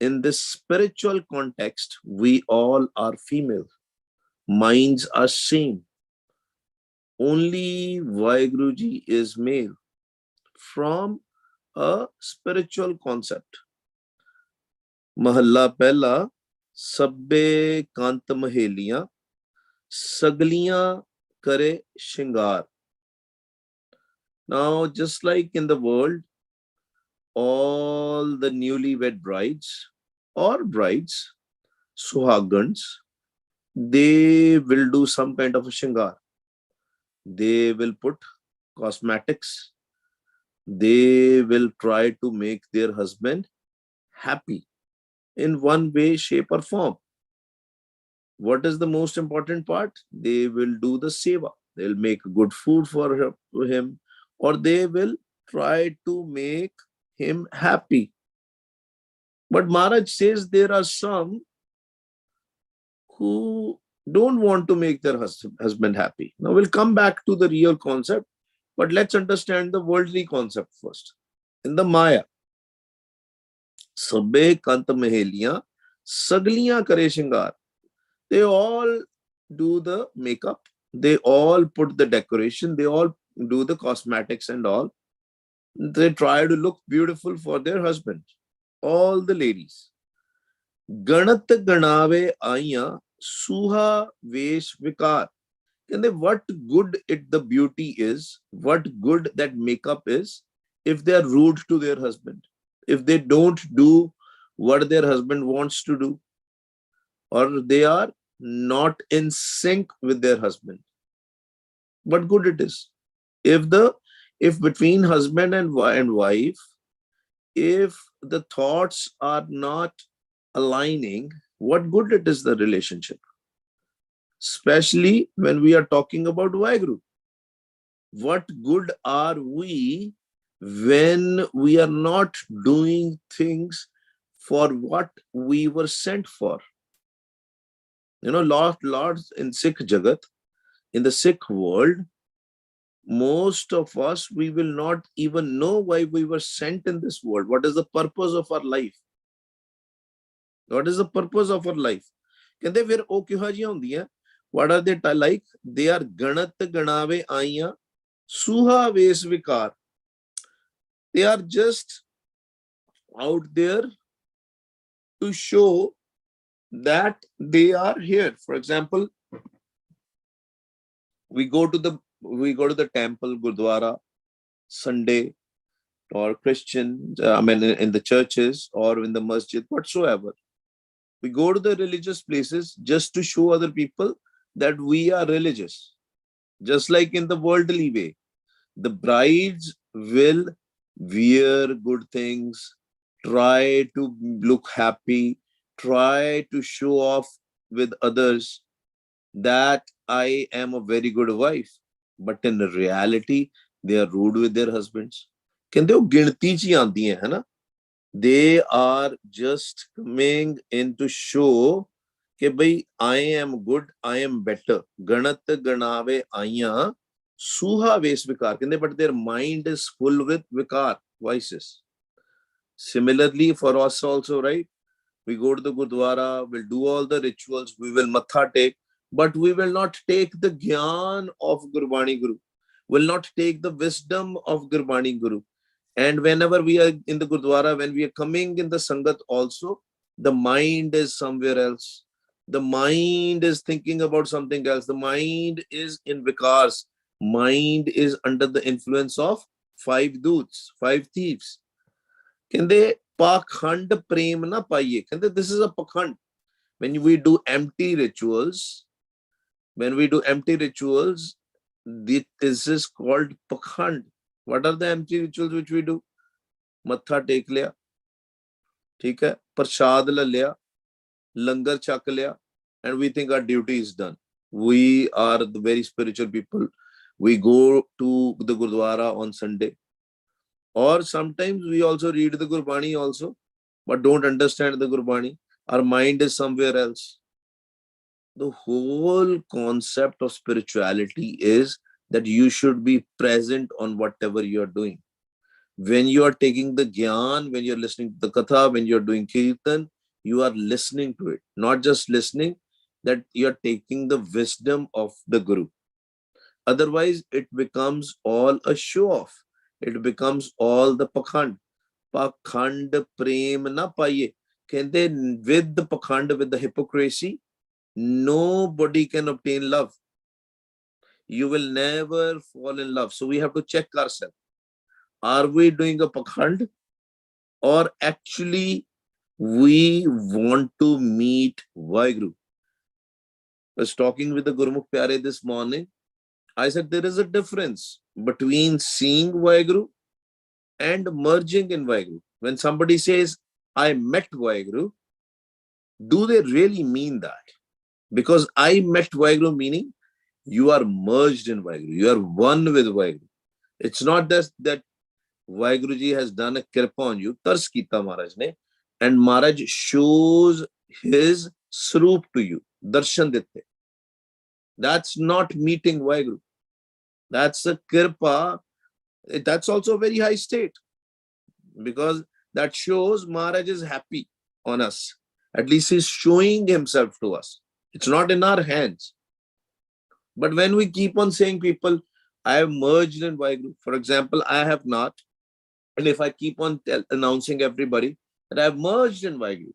in this spiritual context, we all are female. Minds are same. Only Vaheguruji is male from a spiritual concept. Mahalla Pehla, Sabbe Kant Maheliyan, Sagliyan Kare Shingar. Now, just like in the world, all the newlywed brides or brides, suhagans, they will do some kind of a shingar. They will put cosmetics. They will try to make their husband happy in one way, shape, or form. What is the most important part? They will do the seva. They'll make good food for him, or they will try to make him happy. But Maharaj says there are some who don't want to make their husband happy. Now we'll come back to the real concept, but let's understand the worldly concept first. In the Maya, Sabbe Kant Maheliyan, Sagliyan Kare Shingar. They all do the makeup. They all put the decoration. They all do the cosmetics and all. They try to look beautiful for their husband. All the ladies. Ganat Ganave Aya Suha Vesh Vikar. And what good the beauty is, what good that makeup is, if they are rude to their husband, if they don't do what their husband wants to do, or they are not in sync with their husband. What good it is? If between husband and wife, if the thoughts are not aligning, what good it is the relationship? Especially when we are talking about Waheguru. What good are we when we are not doing things for what we were sent for? You know, Lord in Sikh Jagat, in the Sikh world, most of us, we will not even know why we were sent in this world. What is the purpose of our life? What is the purpose of our life? What are they like? They are Ganat Ganave Aya Suha Ves Vikar. They are just out there to show that they are here. For example, we go to the temple, Gurdwara, Sunday, or Christian, in the churches or in the masjid, whatsoever. We go to the religious places just to show other people that we are religious. Just like in the worldly way, the brides will wear good things, try to look happy, try to show off with others that I am a very good wife. But in reality, they are rude with their husbands. They are just coming in to show that I am good, I am better. Ganat ganave aya suha ves vikar. But their mind is full with vikar, vices. Similarly, for us also, right? We go to the Gurdwara, we'll do all the rituals, we will matha take, but we will not take the gyan of Gurbani Guru, will not take the wisdom of Gurbani Guru. And whenever we are in the Gurdwara, when we are coming in the Sangat also, the mind is somewhere else. The mind is thinking about something else. The mind is in Vikas. Mind is under the influence of 5 doots, 5 thieves. Can they pakhand prem na paiye? Can they, this is a pakhand. When we do empty rituals, this is called pakhand. What are the empty rituals which we do? Matha take liya, theek hai, prasad la liya, langar chak liya, and we think our duty is done. We are the very spiritual people. We go to the Gurdwara on Sunday. Or sometimes we also read the Gurbani also, but don't understand the Gurbani. Our mind is somewhere else. The whole concept of spirituality is that you should be present on whatever you are doing. When you are taking the gyan, when you're listening to the katha, when you're doing kirtan, you are listening to it. Not just listening, that you're taking the wisdom of the Guru. Otherwise, it becomes all a show off. It becomes all the pakhand. Pakhand prem na paye. Can they, with the pakhand, with the hypocrisy, nobody can obtain love. You will never fall in love. So we have to check ourselves. Are we doing a pakhand, or actually we want to meet Waheguru? I was talking with the Gurmukh Pyare this morning. I said there is a difference between seeing Waheguru and merging in Waheguru. When somebody says, I met Waheguru, do they really mean that? Because I met Waheguru meaning you are merged in Waheguru. You are one with Waheguru. It's not that Waheguru ji has done a kirpa on you, tars kita Maharaj ne, and Maharaj shows his swarup to you, darshan dete. That's not meeting Waheguru. That's a kirpa. That's also a very high state, because that shows Maharaj is happy on us. At least he's showing himself to us. It's not in our hands. But when we keep on saying people, I have merged in Waheguru, for example, I have not. And if I keep on announcing everybody that I have merged in Waheguru,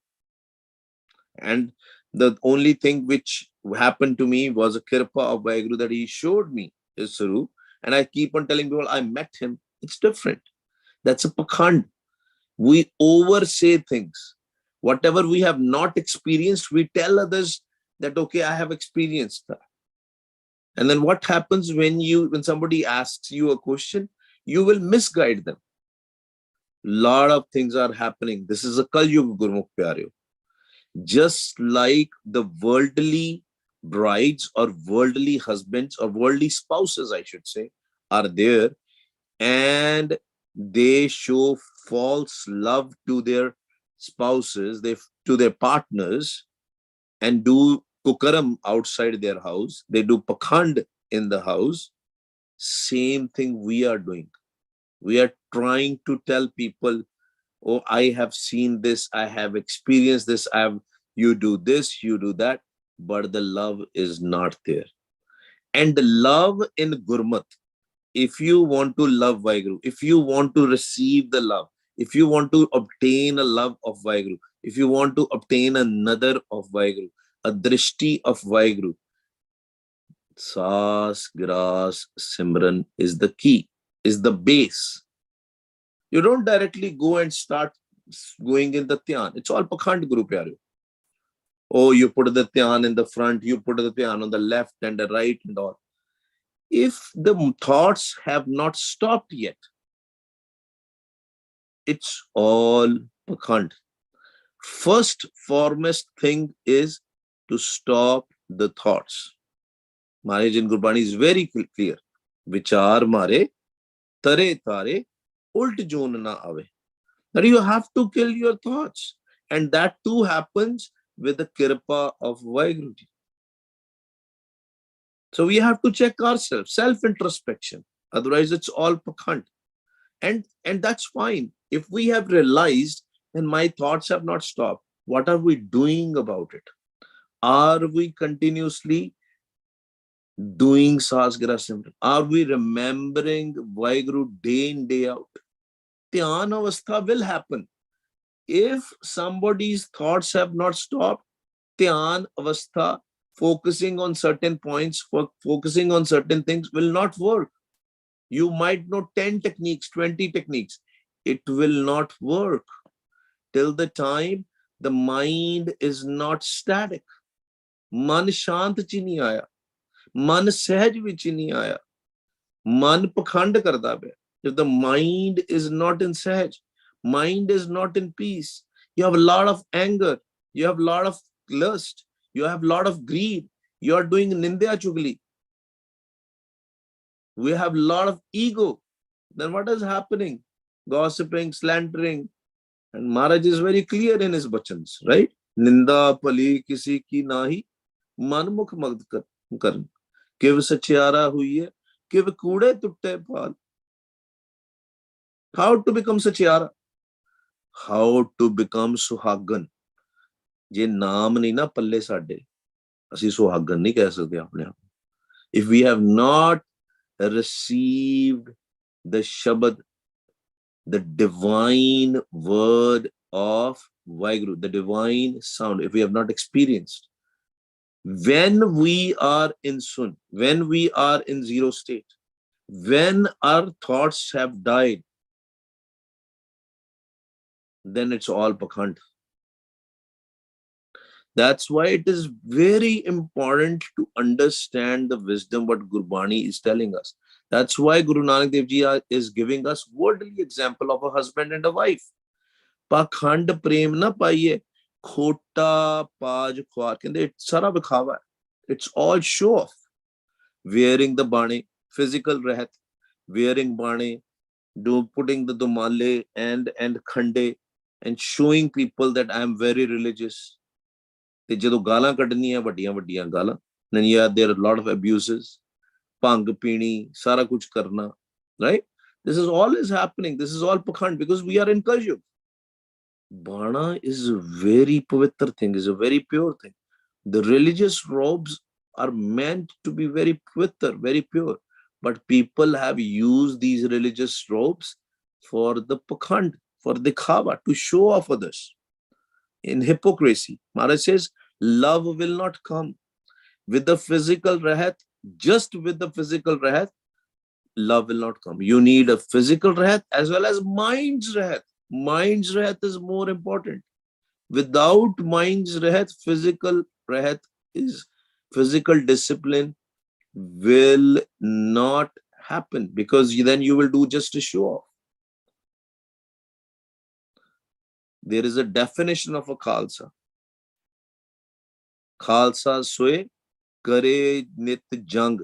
and the only thing which happened to me was a kirpa of Waheguru, that he showed me his Sarup, and I keep on telling people I met him, it's different. That's a pakhand. We oversay things. Whatever we have not experienced, we tell others that, okay, I have experienced that. And then what happens when somebody asks you a question, you will misguide them. Lot of things are happening. This is a Kali Yuga, Gurmukh Pyareo. Just like the worldly brides or worldly husbands or worldly spouses, I should say, are there, and they show false love to their spouses, to their partners, and do kukaram outside their house. They do pakhand in the house. Same thing we are doing. We are trying to tell people, oh, I have seen this, I have experienced this, you do this, you do that, but the love is not there. And the love in Gurmat, if you want to love Waheguru, if you want to receive the love, if you want to obtain a love of Waheguru, if you want to obtain another of Waheguru, a drishti of Waheguru, Saas, Gras, Simran is the key, is the base. You don't directly go and start going in the dhyan. It's all pakhand, Guru Pyare. Oh, you put the dhyan in the front, you put the dhyan on the left and the right and all. If the thoughts have not stopped yet, it's all pakhand. First foremost thing is to stop the thoughts. Maharaj in Gurbani is very clear. Vichar mare, tare tare, ult joon na ave. That you have to kill your thoughts. And that too happens with the kirpa of Waheguru. So we have to check ourselves, self-introspection. Otherwise, it's all pakhand. And that's fine. If we have realized, and my thoughts have not stopped, what are we doing about it? Are we continuously doing Sasgira Simran? Are we remembering Waheguru day in, day out? Dhyan avastha will happen. If somebody's thoughts have not stopped, Dhyan avastha, focusing on certain points, focusing on certain things will not work. You might know 10 techniques, 20 techniques. It will not work till the time the mind is not static. Man shant chi nahi aaya. Man sahaj vich nahi aaya. Man pakhand karda hai. If the mind is not in sahaj, mind is not in peace, you have a lot of anger, you have a lot of lust, you have a lot of greed, you are doing nindya chugli, we have a lot of ego, then what is happening? Gossiping, slandering. And Maharaj is very clear in his bachans, right? Ninda pali kisi ki nahi, manmukh magd karan. Kiv sachiara hui hai, kiv kude tutte pal. How to become sachiara? How to become suhagan? ਜੇ ਨਾਮ ਨਹੀਂ ਨਾ ਪੱਲੇ ਸਾਡੇ, ਅਸੀਂ ਸੁਹਾਗਣ ਨਹੀਂ ਕਹਿ ਸਕਦੇ ਆਪਣੇ ਆਪ. If we have not received the shabad, the divine word of waheguru, the divine sound, if we have not experienced, when we are in sun, when we are in zero state, when our thoughts have died, then it's all pakhand. That's why it is very important to understand the wisdom what Gurbani is telling us. That's why Guru Nanak Dev Ji is giving us worldly example of a husband and a wife. Pakhand prem na paiye, khota paj khwar, kende sara vikhawa. It's all show off. Wearing the bane, physical rahat, wearing bane, putting the dumale and khande, and showing people that I am very religious. ਤੇ ਜਦੋਂ ਗਾਲਾਂ ਕੱਢਣੀਆਂ ਵੱਡੀਆਂ ਵੱਡੀਆਂ ਗਾਲਾਂ, then yeah, there are a lot of abuses, ਭੰਗ ਪੀਣੀ, ਸਾਰਾ ਕੁਝ ਕਰਨਾ, right? This is all is happening. This is all pakhand because we are in Kalyug. Bana is a very pavitra thing, is a very pure thing. The religious robes are meant to be very pavitra, very pure, but people have used these religious robes for the pakhand, for dikhava, to show off others. In hypocrisy, Maharaj says, love will not come with the physical rahat. Just with the physical rahat, love will not come. You need a physical rahat as well as mind's rahat. Mind's rahat is more important. Without mind's rahat, physical rahat is physical discipline will not happen, because then you will do just to show off. There is a definition of a Khalsa. Khalsa soe kare nit jang.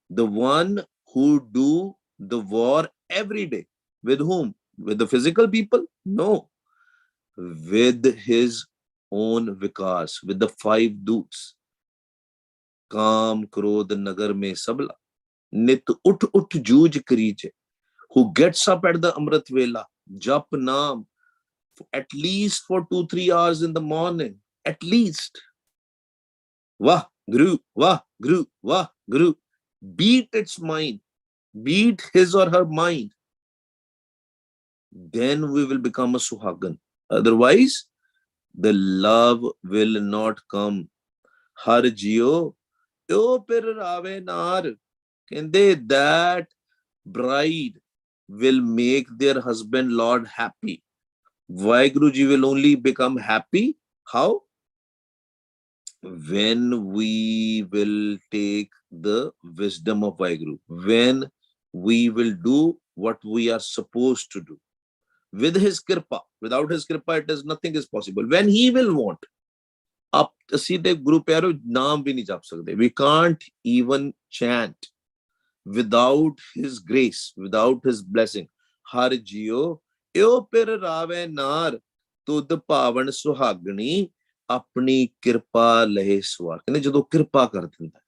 The one who do the war every day. With whom? With the physical people? No. With his own vikas, with the 5 doots. Kam, krodh, nagar mein sabla. Nit ut jooj karije. Who gets up at the Amrit Vela, jap naam, at least for 2-3 hours in the morning, at least. Waheguru, Waheguru, Waheguru. Beat its mind, beat his or her mind. Then we will become a suhagan. Otherwise, the love will not come. Har jio, yo pir rave nar. Kende that bride will make their husband Lord happy. Vaheguruji will only become happy. How? When we will take the wisdom of Vaheguru, when we will do what we are supposed to do. With his kripa. Without his kripa, it is nothing is possible. When he will want. Up seedhe Guru Pyaro naam bhi nahi jap sakte. We can't even chant without his grace, without his blessing. Har jio, eo pir rave nar, tud pavan suhagni, apni kirpa lehe swar. Kehne jadon kirpa kar denda hai.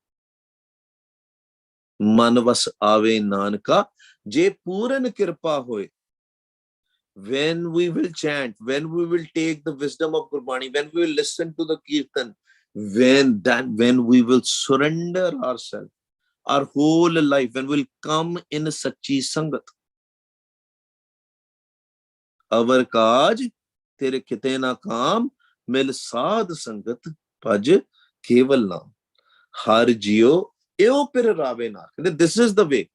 Manvas ave nanka, je puran kirpa hoye. When we will chant, when we will take the wisdom of Gurbani, when we will listen to the Kirtan, when we will surrender ourselves, our whole life, when we'll come in Sachi Sangat. Avar kaj, tere kite na kaam, mil saad sangat, paj keval naam. Har jio, eo pir rave nar. This is the way.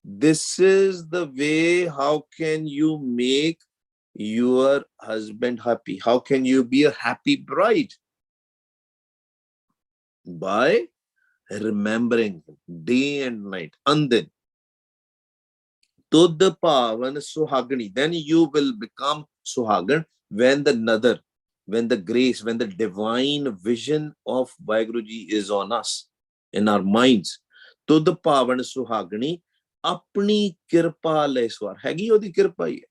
This is the way. How can you make your husband happy? How can you be a happy bride? By remembering him day and night. And then, Tud Pavan Suhagani. Then you will become Suhagan when the grace, when the divine vision of Vaheguruji is on us, in our minds. Tud Pavan Suhagani. Apni kirpa leswar. Hagi odi kirpa hi hai.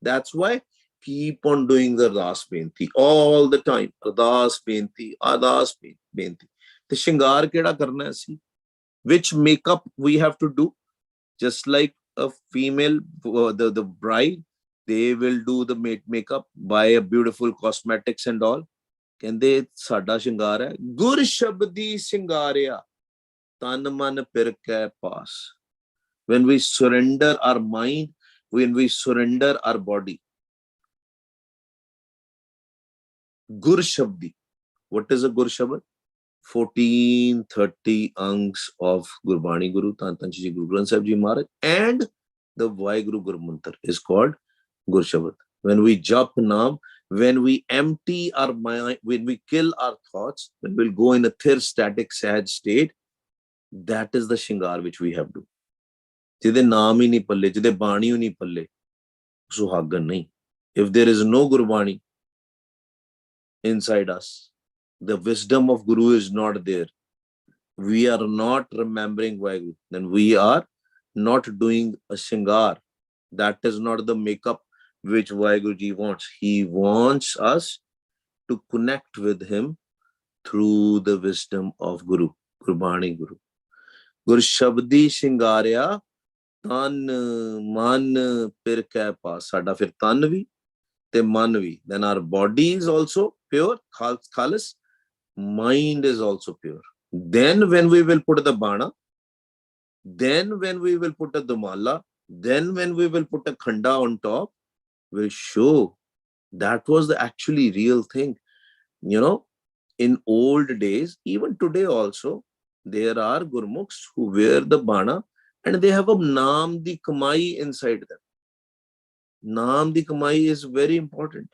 That's why keep on doing the Ardas Benti all the time. Ardas Benti, Ardas Benti. The Shingar keda karna hai si? Which makeup we have to do? Just like a female, the bride, they will do the makeup, buy a beautiful cosmetics and all. ਕਹਿੰਦੇ ਸਾਡਾ ਸ਼ਿੰਗਾਰ ਹੈ ਗੁਰ ਸ਼ਬਦੀ ਸ਼ਿੰਗਾਰਿਆ ਤਨ ਮਨ ਫਿਰ ਕੈ ਪਾਸ. When we surrender our mind, when we surrender our body. Gur Shabdi. What is a Gur Shabad? 1430 angs of Gurbani Guru, Tan Tan Ji Guru Granth Sahib Ji Maharaj, and the Waheguru Guru Mantra is called Gur Shabad. When we jap Naam, when we empty our mind, when we kill our thoughts, when we'll go in a thir static sad state, that is the Shingar which we have to. ਜਿਹਦੇ ਨਾਮ ਹੀ ਨਹੀਂ ਪੱਲੇ, ਜਿਹਦੇ ਬਾਣੀ ਨਹੀਂ ਪੱਲੇ, ਸੁਹਾਗਣ ਨਹੀਂ. If there is no Gurbani inside us, the wisdom of Guru is not there, we are not remembering Waheguru, then we are not doing a Shingar. That is not the makeup which Waheguru Ji wants. He wants us to connect with him through the wisdom of Guru, Gurbani Guru. Gur Shabdi Shingarya ਤਨ ਮਨ ਫਿਰ ਕੈ ਪਾਸ. ਸਾਡਾ ਫਿਰ ਤਨ ਵੀ ਤੇ ਮਨ ਵੀ. Then our body is also pure, khalis. Mind is also pure. Then when we will put the bana, then when we will put a dumala, then when we will put a khanda on top, will show that was the actually real thing. You know, in old days, even today also, there are Gurmukhs who wear the bana and they have a Naam di Kamai inside them. Naam di Kamai is very important.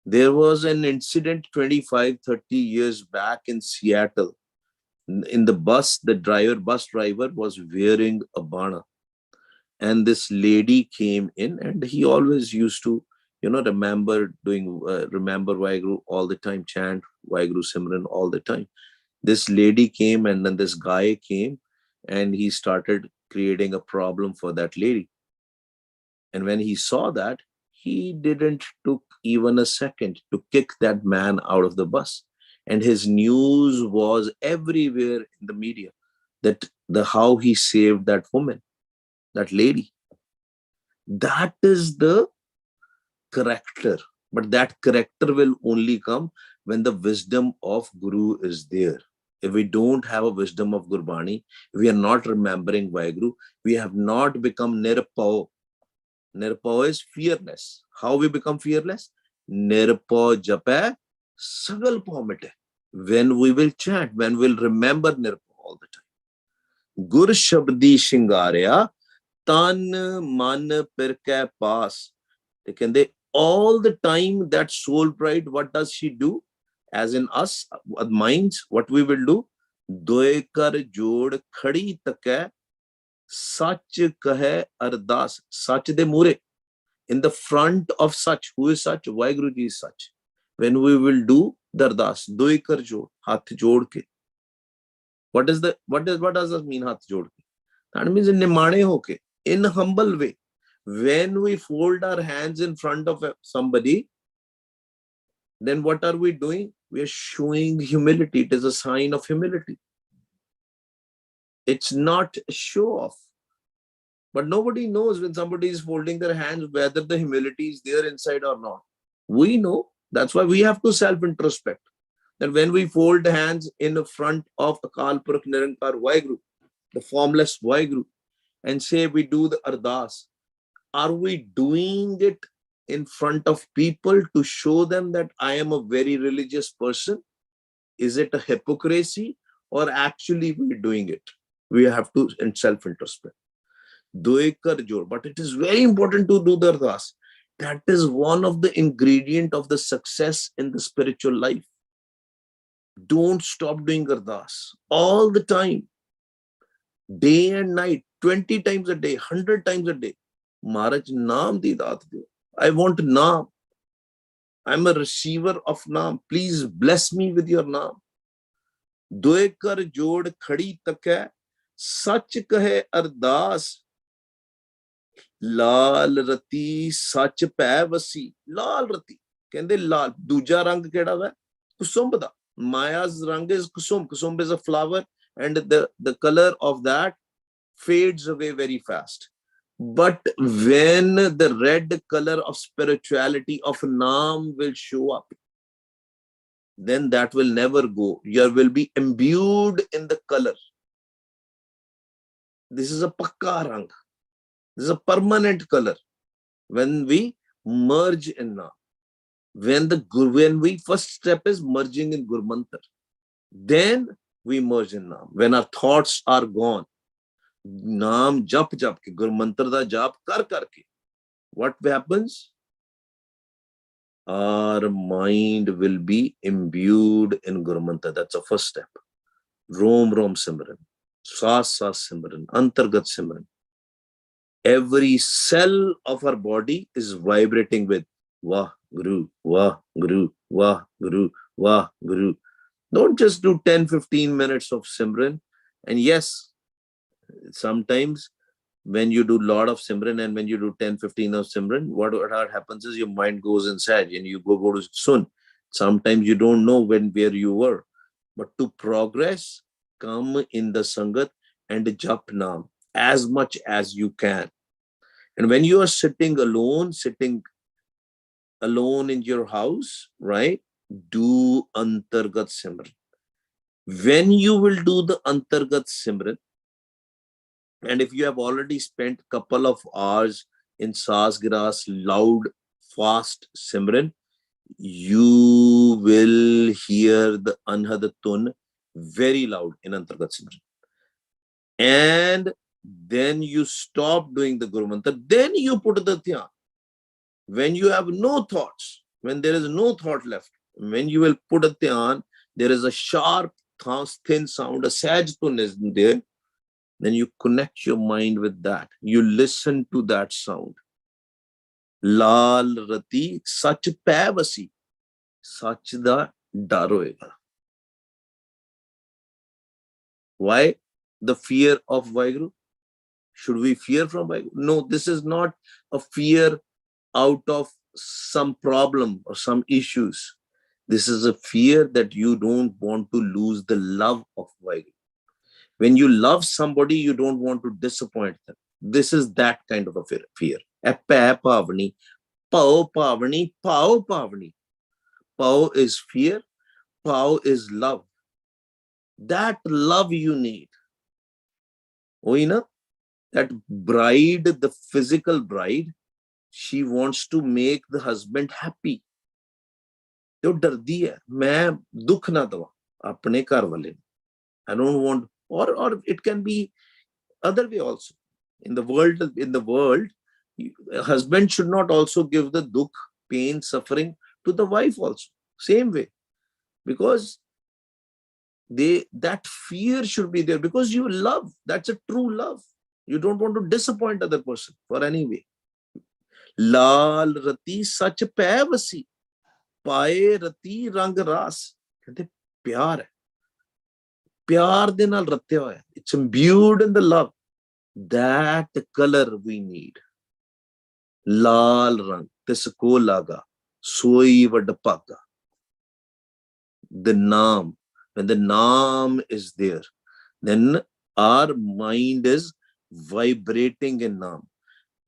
There was an incident 25-30 years back in Seattle. In the bus, the bus driver was wearing a bana. And this lady came in and he always used to, remember Waheguru all the time, chant Waheguru Simran all the time. This lady came and then this guy came and he started creating a problem for that lady. And when he saw that, he didn't took even a second to kick that man out of the bus. And his news was everywhere in the media that how he saved that woman, that lady. That is the character. But that character will only come when the wisdom of Guru is there. If we don't have a wisdom of Gurbani, we are not remembering Waheguru, we have not become Nirpao. Nirpao is fearless. How we become fearless? Nirpao Jape Sagal Pamite. When we will chant, when we will remember Nirpao all the time. Gur Shabdi Shingarya Tan Man Pirke Paas. All the time that soul bride, what does she do? As in us, minds, what we will do? Doe kar jod khadi take sach kahe ardas. Sach de mure. In the front of Sach. Who is Sach? Waheguru Ji is Sach. When we will do the ardas, doe kar jod, hath jod ke. What does that mean, hath jod ke? That means in nimane hoke, in humble way. When we fold our hands in front of somebody, then what are we doing? We are showing humility. It is a sign of humility. It's not a show off. But nobody knows when somebody is folding their hands whether the humility is there inside or not. We know. That's why we have to self-introspect. That when we fold hands in the front of Akal Purkh Nirankar Waheguru, the formless Waheguru, and say we do the ardas, are we doing it in front of people to show them that I am a very religious person? Is it a hypocrisy or actually we're doing it? We have to self-introspect. But it is very important to do the ardas. That is one of the ingredients of the success in the spiritual life. Don't stop doing ardas all the time. Day and night, 20 times a day, 100 times a day. Maharaj, Naam di daat do. I want Naam. I'm a receiver of Naam. Please bless me with your Naam. Doe kar jod khadi take sach kahe ardas. Lal rati sach pੈ ਵਸੀ. Lal rati. ਕਹਿੰਦੇ ਲਾਲ. ਦੂਜਾ ਰੰਗ ਕਿਹੜਾ ਵਾ? ਕੁਸੁੰਭ ਦਾ. Maya's rang is kusum. Kusum is a flower and the color of that fades away very fast. But when the red color of spirituality of Naam will show up, then that will never go. You will be imbued in the color. This is a pakka rang. This is a permanent color. When we merge in Naam, when we first step is merging in Guru Mantra, then we merge in Naam. When our thoughts are gone, Naam jap ke, Guru Mantra da jap kar ke, what happens? Our mind will be imbued in Guru Mantra. That's the first step. Rom Rom Simran, Sas Sas Simran, Antargat Simran. Every cell of our body is vibrating with waheguru, waheguru, waheguru, waheguru. Don't just do 10-15 minutes of Simran. And yes, sometimes when you do a lot of Simran and when you do 10-15 of Simran, what happens is your mind goes inside and you go to Sun. Sometimes you don't know where you were. But to progress, come in the Sangat and jap Naam as much as you can. And when you are sitting alone in your house, right, do Antargat Simran. When you will do the Antargat Simran, and if you have already spent a couple of hours in Sas Gras, loud, fast Simran, you will hear the Anhadatun very loud in Antargat Simran. And then you stop doing the Guru Mantra, then you put the Dhyan. When you have no thoughts, when there is no thought left, when you will put a Dhyan, there is a sharp, thin sound, a Sahaj-tun is there, then you connect your mind with that. You listen to that sound. Lal Rati Sach Pavasi, Sach da dar hoega. Why the fear of waheguru? Should we fear from waheguru? No, this is not a fear out of some problem or some issues. This is a fear that you don't want to lose the love of waheguru. When you love somebody, you don't want to disappoint them. This is that kind of a fear. Pavani, pao pavani, pao pavani. Pao is fear, pao is love. That love you need. That bride, the physical bride, she wants to make the husband happy. वो डरदी है मैं दुख ना दवा अपने घर वाले. I don't want, or it can be other way also. In the world, a husband should not also give the dukh, pain, suffering to the wife also. Same way. Because that fear should be there because you love. That's a true love. You don't want to disappoint other person for any way. Lal rati sach pavasi, pae rati rang ras. कहते प्यार है, प्यार दे नाल रत्या होया. It's imbued in the love. That color we need. Lal rang, tisko laga, soi vadapaga. The Naam. When the Naam is there, then our mind is vibrating in Naam.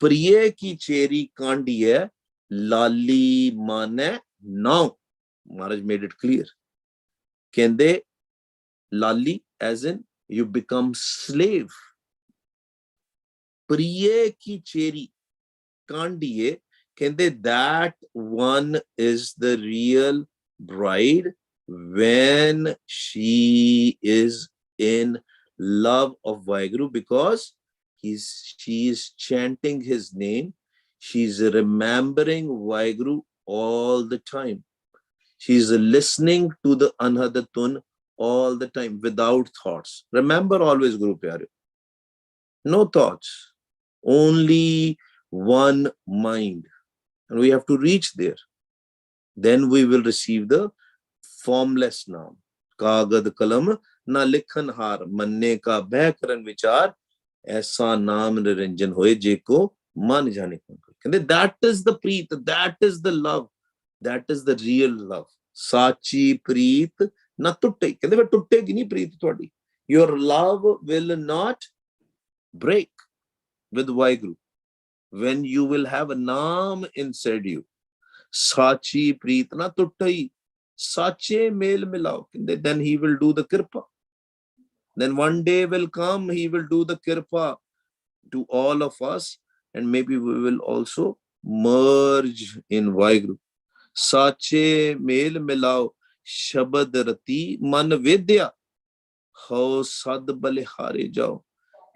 Priye ki cheri kandiye, lali mane now. Maharaj made it clear. Kende lali as in you become slave. Priye ki cheri kandiye, kende that one is the real bride when she is in love of waheguru because she is chanting his name. She's remembering waheguru all the time. She's listening to the Anhadatun all the time without thoughts. Remember always, Guru Pyare. No thoughts. Only one mind. And we have to reach there. Then we will receive the formless Naam. Kagad kalam na likhan har, manne ka beh karan vichar, aisa naam niranjan hoye jeko man jane. That is the preet, that is the love, that is the real love. Sachi preet na tutte. Your love will not break with waheguru when you will have a naam inside you. Sachi preet na tuttai, sache mel milao. Then he will do the kirpa. Then one day will come, he will do the kirpa to all of us, and maybe we will also merge in waheguru. Sache mel milao, shabad rati man vidya, ho sad balihare jao.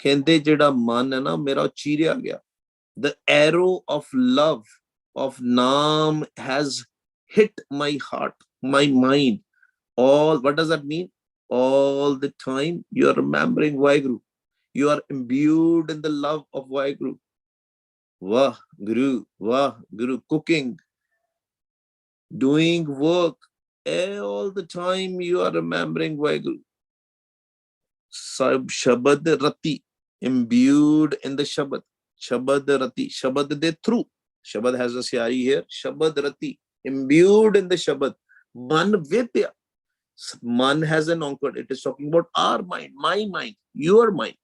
ਕਹਿੰਦੇ ਜਿਹੜਾ ਮਨ ਹੈ ਨਾ ਮੇਰਾ ਚੀਰਿਆ ਗਿਆ. The arrow of love, of Naam has hit my heart, my mind. What does that mean? All the time you are remembering waheguru. You are imbued in the love of waheguru. Waheguru, cooking, doing work. All the time you are remembering waheguru. Shabad rati, imbued in the Shabad. Shabad rati, Shabad de through. Shabad has a syari here. Shabad rati, imbued in the Shabad. Man vidya. Man has an anchor. It is talking about our mind, my mind, your mind.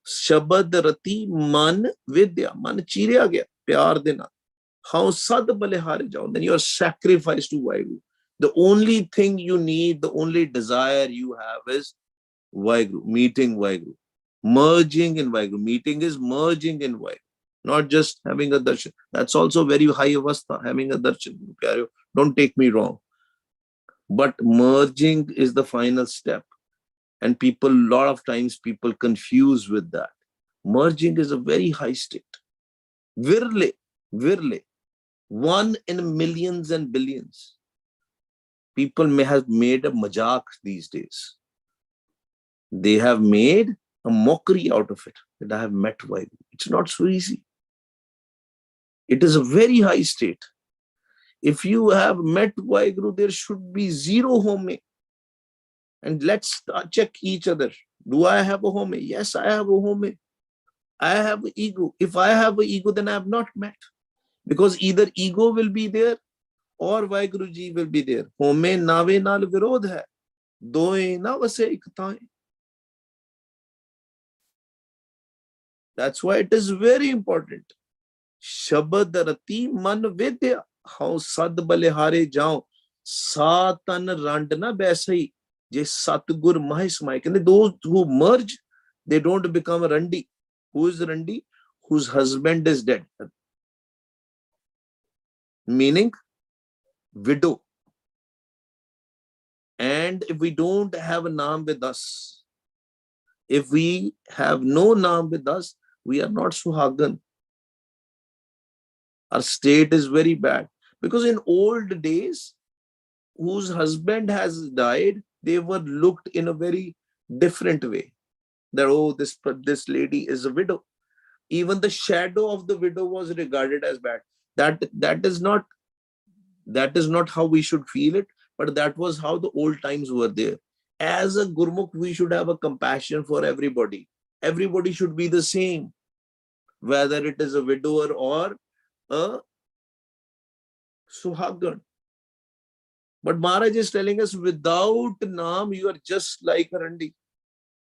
Shabad rati man vidya. Man chirya gaya, pyar dena. How sad balihare jao. Then you are sacrificed to waheguru. The only thing you need, the only desire you have is waheguru, meeting waheguru, merging in waheguru. Meeting is merging in waheguru, not just having a darshan. That's also very high avastha, having a darshan. Don't take me wrong. But merging is the final step. And people, a lot of times people confuse with that. Merging is a very high state. Virle, one in millions and billions. People may have made a majak these days. They have made a mockery out of it, that I have met waheguru. It's not so easy. It is a very high state. If you have met waheguru, there should be zero home. And let's check each other. Do I have a home? Yes, I have a home. I have an ego. If I have an ego, then I have not met. Because either ego will be there or waheguru ji will be there. Home nave naal virodh hai. Doe na vase iktae. That's why it is very important. Shabad rati man vidya. How sad balihare jao. Satan rand na baisai. Je satgur mahismai. Those who merge, they don't become a randi. Who is randi? Whose husband is dead. Meaning, widow. And if we don't have a naam with us, if we have no naam with us, we are not suhagan. Our state is very bad. Because in old days, whose husband has died, they were looked in a very different way. That, oh, this lady is a widow. Even the shadow of the widow was regarded as bad. That is not how we should feel it, but that was how the old times were there. As a Gurmukh, we should have a compassion for everybody. Everybody should be the same, whether it is a widower or a suhagan. But Maharaj is telling us, without naam, you are just like a randi.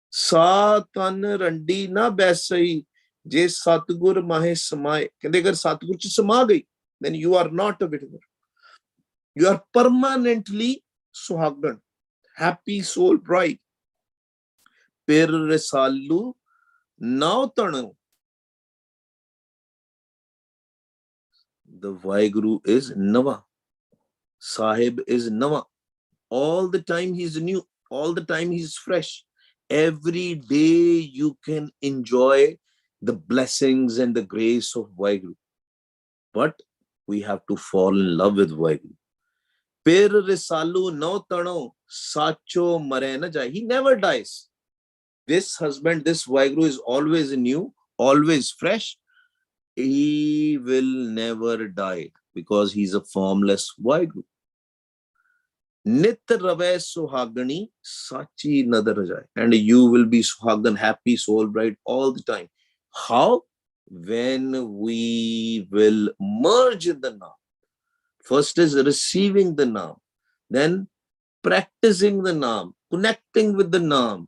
Satan randi na baisai, je satgur mahe samay. Agar satgur ch sama gayi, then you are not a widower. You are permanently suhagan, happy soul bride. Per resalu now tanu. The waheguru is Nava. Sahib is Nava. All the time he's new. All the time he's fresh. Every day you can enjoy the blessings and the grace of waheguru. But we have to fall in love with waheguru. Per resalu no tano sacho mare na jai. He never dies. This husband, this waheguru is always new, always fresh. He will never die because he's a formless waheguru. Nit rave suhagani sachi nadar jai. And you will be suhagan, happy soul bride all the time. How? When we will merge in the naam. First is receiving the naam, then practicing the naam, connecting with the naam,